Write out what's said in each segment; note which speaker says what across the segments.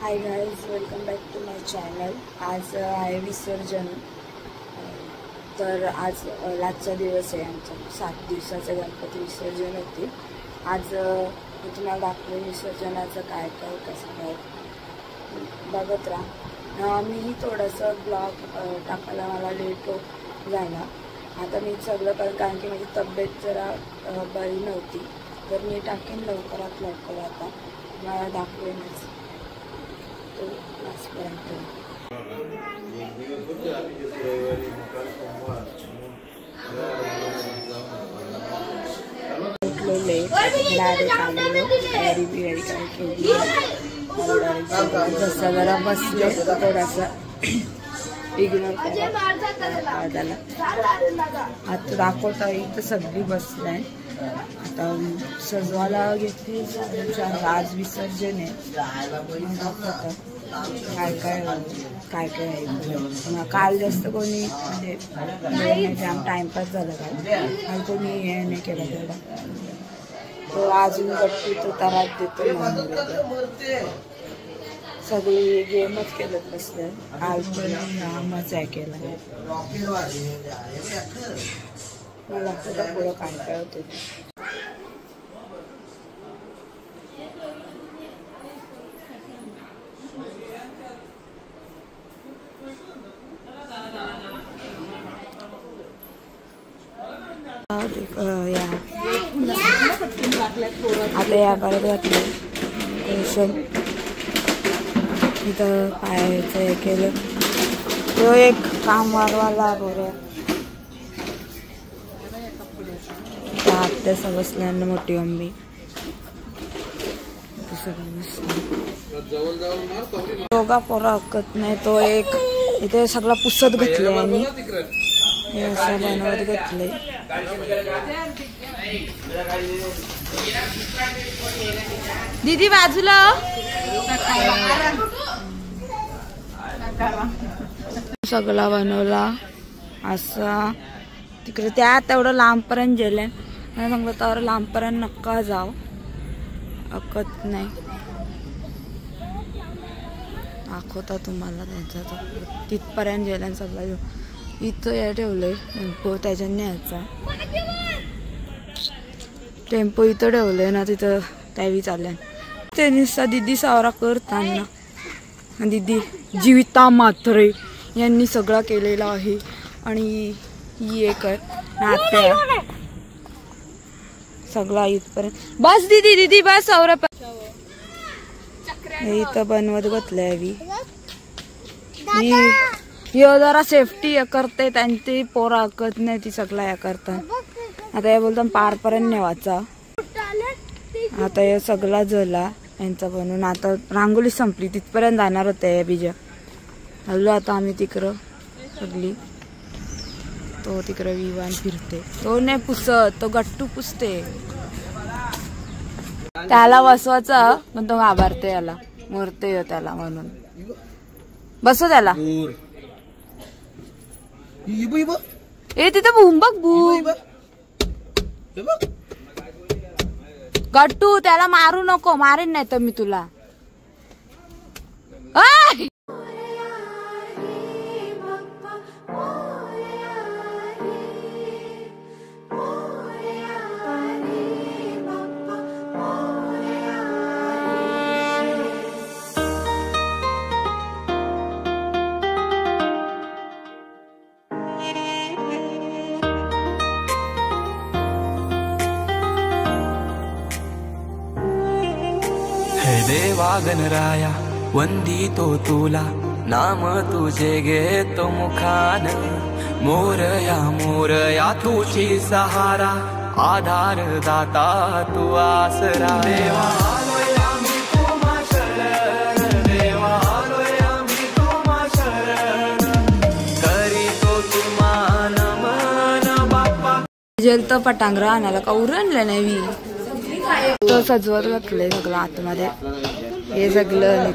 Speaker 1: High guys, welcome back to my channel. आज आहे विसर्जन। तर आज लास्टचा दिवस आहे आमचा 7 दिवसाचं गणपती विसर्जन होते। आज मी तुम्हाला दाखवेन विसर्जनाचं काय काय कसं काय बघत राहा। मीही थोडंसं ब्लॉग टाकायला मला लेट झाला। आता मी सगळं कारण की माझी तब्येत जरा बरी नव्हती, तर मी टाकेन लवकरात लवकर। आता मला दाखवेनच जसं जरा बसले थोडासा इग्नोर त्याला। आता दाखवता इथं सगळी बसलाय। आता सजवायला घेतली आज विसर्जन आहे। काय काय काय आहे। काल जास्त कोणी म्हणजे जाम टाइमपास झाला काल कोणी हे नाही केलं तेवढा। तो अजून गट्टी तो तरात देतो। सगळी गेमच केलं बसलं। काल पण मजा केला। मला पुढं काय काय होते आता या परत घातले इथं पायाचं हे केलं। तो एक काम वारवाला बरं आत्या बसल्यानं मोठी मम्मी दोघा पोरा हकत नाही। तो एक इथे सगळा पुसत घेतले आणि असं बनवत घेतले। दीदी बाजूला सगळा बनवला असा तिकडे त्या तेवढं लांबपर्यंत गेले। सांगलं तर लांबपर्यंत नका जाऊ, अकत नाही। दाखवता तुम्हाला त्यांचा तिथपर्यंत गेल्या सगळं। इथं हे ठेवलंय टेम्पो, त्याच्याने न्यायचा टेम्पो इथं ठेवलंय ना, तिथं त्यावेळी चालल्या ते निस्ता दिदी सावरा करताना। दिदी जीविता म्हात्रे यांनी सगळं केलेलं आहे। आणि ही एक नात्या सगळा इथपर्यंत बस दीदी दीदी बस सावरा इथं बनवत बसलंय। ही जरा सेफ्टी करते, त्यांची पोरं हकत नाही ती सगळा या करतात। आता हे बोलतात पारपर्यंत नेवाचा। आता हे सगळा झाला यांचा बनवून। आता रांगोळी संपली, तिथपर्यंत जाणार होते या बीजा हल्लो। आता आम्ही तिकडं सगळी तो तिकडं विवान फिरते। तो नाही पुसत, तो गट्टू पुसते। त्याला बसवायचं पण तो घाबरते, याला मरते त्याला म्हणून बसव त्याला। ए तिथं भूम बघ भूम गट्टू, त्याला मारू नको, मारेन नाही तर मी तुला।
Speaker 2: देवा गणराया वंदितो तुला, नाम तुझे घेतो मुखान। मोरया तुझी सहारा, आधार दाता तू आसरा। देवा आलोय आम्ही तुम्हा शरण, देवा आलोय आम्ही तुम्हा शरण, करीतो तुम्हा नमन बाप्पा।
Speaker 1: जलत पटांगरा आणायला का उरणलं नाही तो सजवत घातलंय सगळं आतमध्ये। हे सगळं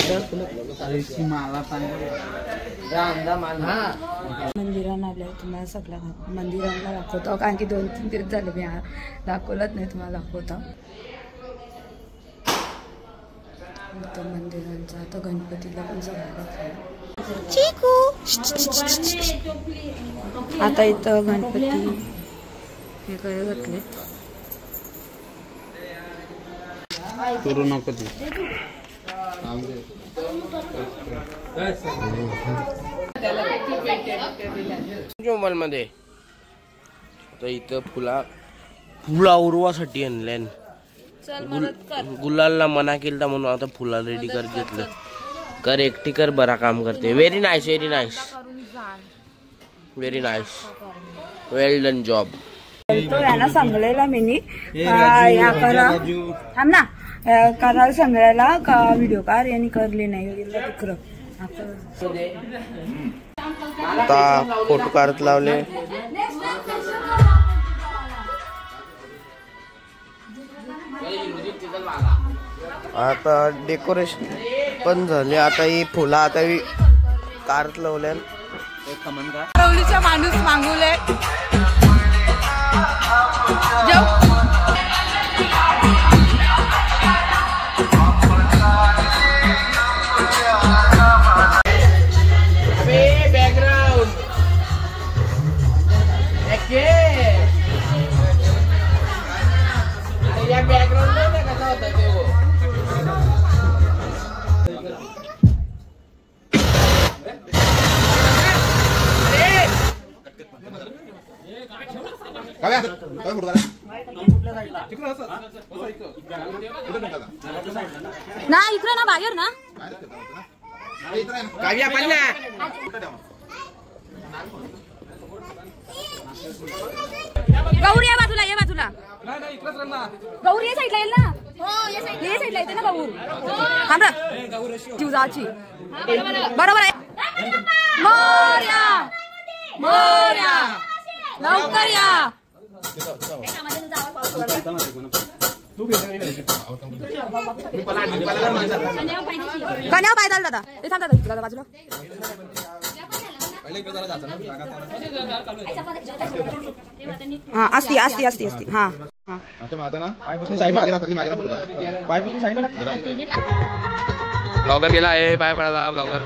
Speaker 1: मंदिरांना आले तुम्हाला सगळं मंदिरांना दाखवतो, कारण की 2-3 दिवस झाले मी दाखवलंच नाही तुम्हाला दाखवतो। इथं मंदिरांचा आता गणपतीला पण जमायला आता इथं गणपती हे काय घातले
Speaker 3: करू नको
Speaker 4: जोमल मध्ये आता इथं फुला उरवासाठी आणल्या गुलालला मना केलता म्हणून आता फुला रेडी कर घेतलं कर एकटी कर बरा काम करते व्हेरी नाईस वेल डन जॉब
Speaker 1: तो यांना सांगलेला मी या करा थांब ना करायला सांगायला का व्हिडिओ कार यांनी करले नाही विक्रम
Speaker 4: आता फोटो काढत लावले आता डेकोरेशन पण झाले आता ही फुलं आता कारत लावल्या
Speaker 1: रवलीचा माणूस मागवले
Speaker 4: बॅकग्राऊंड या बॅकग्राऊंड कसा होता ते
Speaker 1: ना इकडे ना बाहेर ना
Speaker 4: काव्या पण ना
Speaker 1: गौरी या बाजूला गौरी या साईडला येईल ना हे साईडला येते ना भाऊ थांब जीवजाची बरोबर आहे मोरया लवकर या कन्या पायदल दादा ते थांब दादा बाजूला हाँ अस्ती हाँ
Speaker 4: ब्लॉगर गेला आहे पाय पडायला ब्लॉगर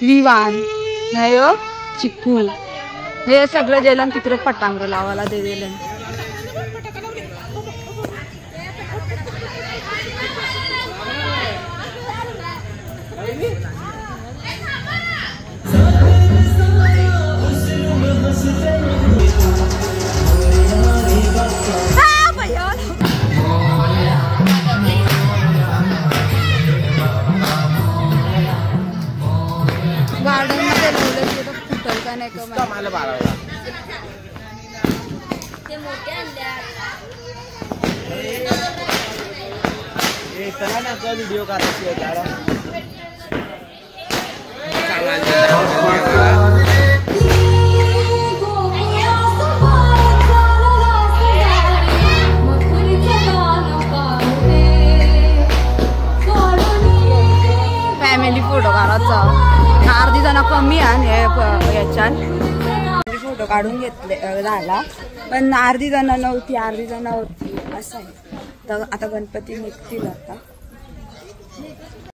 Speaker 1: विवान नाही हो चिक्कू हे सगळं जेलन तिकडे पटांगर लावायला दे दिले गार्डन मध्ये लावलं तर फुटल का नाही का
Speaker 4: मला बाळाला
Speaker 1: ते मोठे आणल्या
Speaker 4: व्हिडिओ काढायची
Speaker 1: फॅमिली फोटो काढायचा अर्धी जण कमी आहे याच्यात फोटो काढून घेतले झाला पण अर्धी जण नव्हती अर्धी जण होती असं आहे तर आता गणपती निघतील आता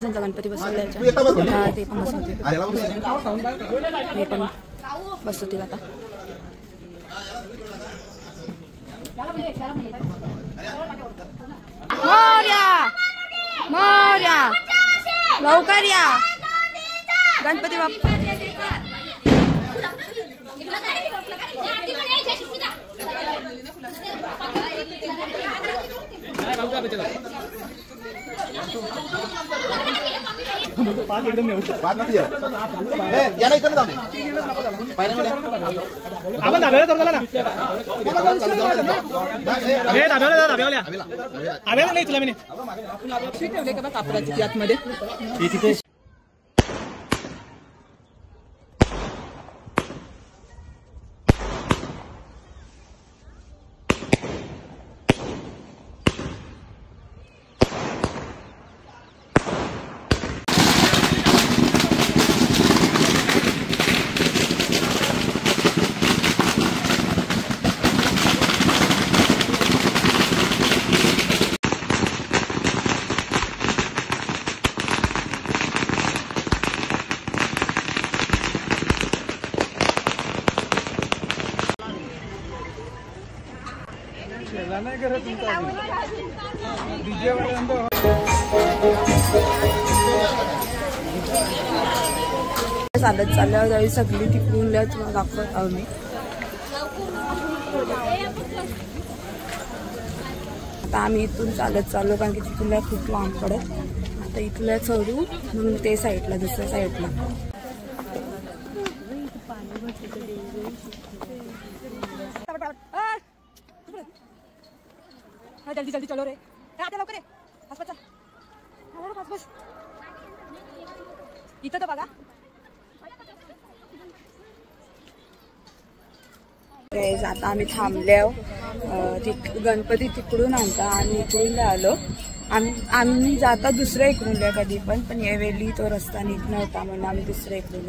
Speaker 1: गणपती बसवले ते पण बसवतील हे पण बसवतील आता मोरया लवकर या गणपती बाप्पा चालत चालल्यावर त्यावेळी सगळी तिकडून तुम्हाला दाखवत आहो मी. आता आम्ही इथून चालत चाललो कारण की तिथून खूप लांब पडत. आता इथल्या चढू म्हणून ते साईडला दुसऱ्या साईडला. जल्दी जल्दी चलो रे. आता लवकर बस इथं तर बघा. आता आम्ही थांबल्या. गणपती तिकडून आणता आणि इकडून आलो. आम्ही जाता दुसऱ्या इकडून कधी पण यावेळी तो रस्ता नीट नव्हता म्हणून आम्ही दुसऱ्या इकडून.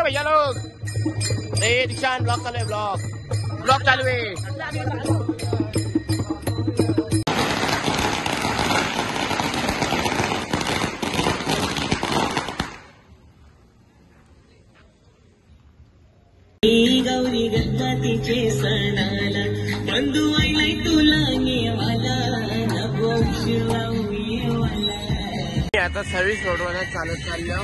Speaker 4: भैया लोग दीक्षांत ब्लॉग चालू आहे. ब्लॉग चालू आहे.
Speaker 5: गौरी गणपतीचे सणाला बंधू आईलाय तुला नेवाला नको शिवाला.
Speaker 4: आता सर्व्हिस रोडवर चालत चाललो.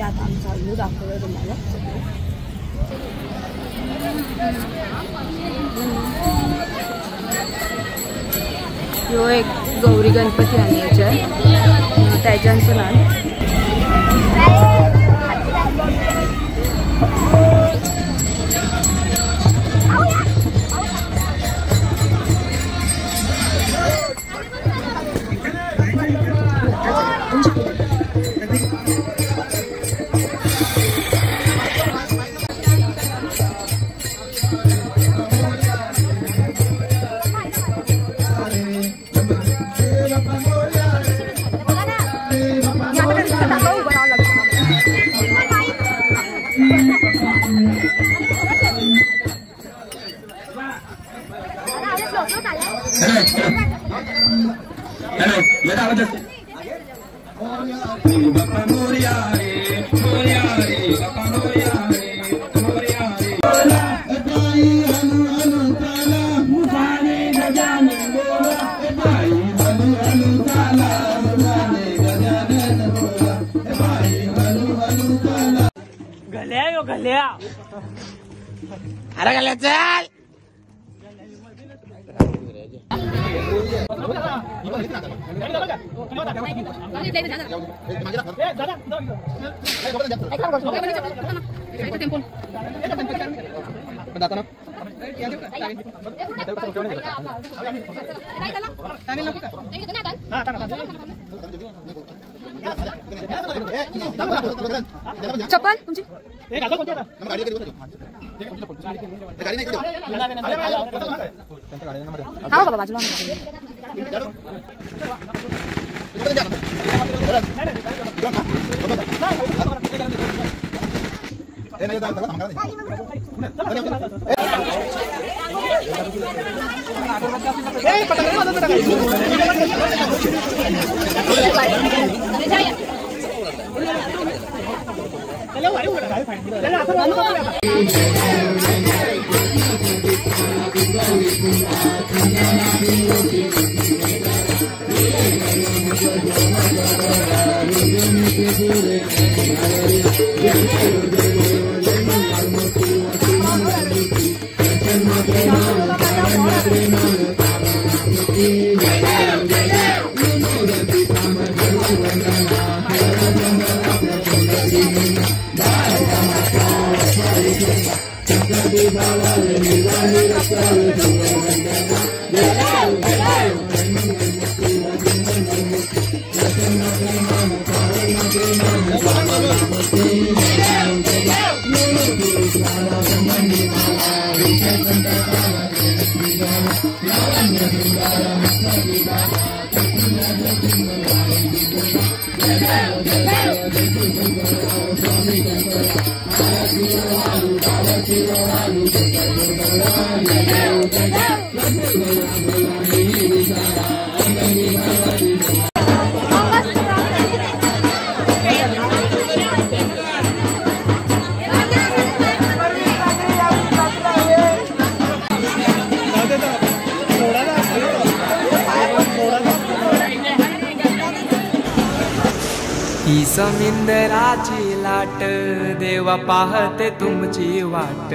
Speaker 1: आता आम्ही चालू दाखवलं तुम्हाला. जो एक गौरी गणपती आणायचा आहे त्याच्याचं नाव.
Speaker 5: गल्या अरे गल्या चल.
Speaker 1: चप्पल तुमची हा बाबा बाजूला
Speaker 2: ही समिंदराची लाट देवा पाहते तुमची वाट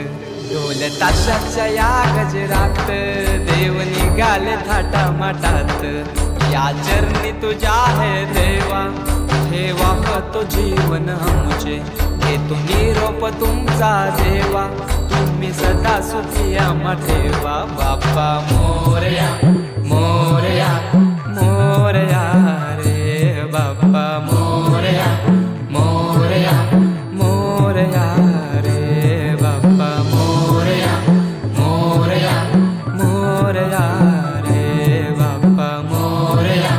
Speaker 2: ढोल ताशाच्या या गजरात देव निघाले थाटा माटात या चरणी तुझ्या है देवा ठेवा तो जीवन आमचे घेतो निरोप तुमचा देवा तुम्ही सदा सुखी आम्हा ठेवा बाप्पा मोरया मोरया मोरया रे बाप्पा मोरया मोरया मोरया रे बाप्पा मोरया मोरया मोरया रे बाप्पा मोरया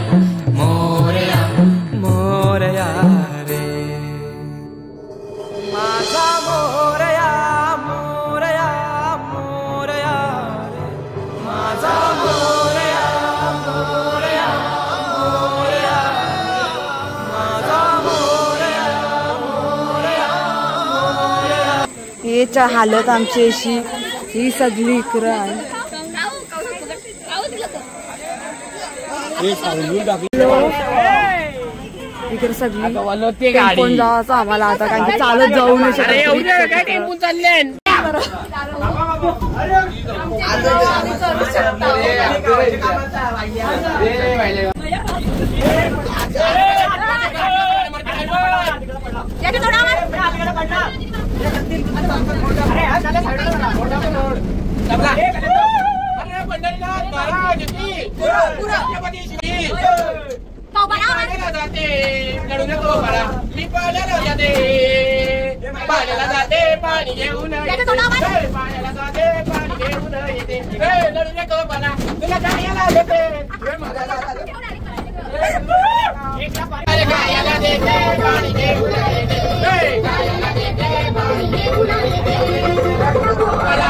Speaker 2: मोरया मोरया रे माझा मोरया मोरया मोरया रे माझा मोरया मोरया मोरया माझा मोरया मोरया मोरया.
Speaker 1: हेच्या हालत आमची अशी ही सगळी इकडं आहे. इकडे सगळी टेम्पोन जायचं आम्हाला आता कारण की चालत जाऊ नाही शकत.
Speaker 5: टेम्पून चालले पाण्याला जाते पाणी घेऊन पाण्याला जाते पाणी घेऊन येते लढू नको मला तुला गायाला देते गायाला देते पाणी घेऊन येते गायाला देते पाणी घेऊन येते मला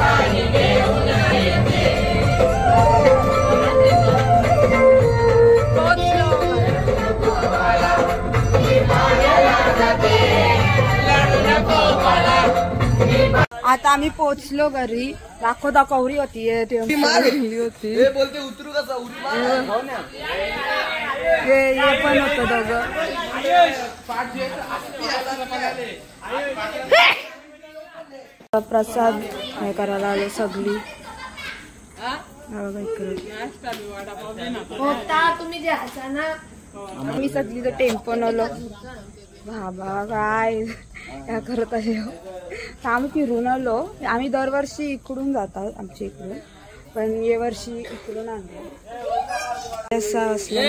Speaker 5: पाणी घेऊन
Speaker 1: आता आम्ही पोहोचलो घरी. दाखवता कवरी होती होती
Speaker 4: उतरू कसा
Speaker 1: हे पण होतं दोघं. प्रसाद हे करायला आलो सगळी. तुम्ही सगळी टेम्पोन आलो. बाबा काय काय करत आहे आम्ही फिरून आलो. आम्ही दरवर्षी इकडून जातात आमच्या इकडून, पण या वर्षी इकडून आणलं. असं असलं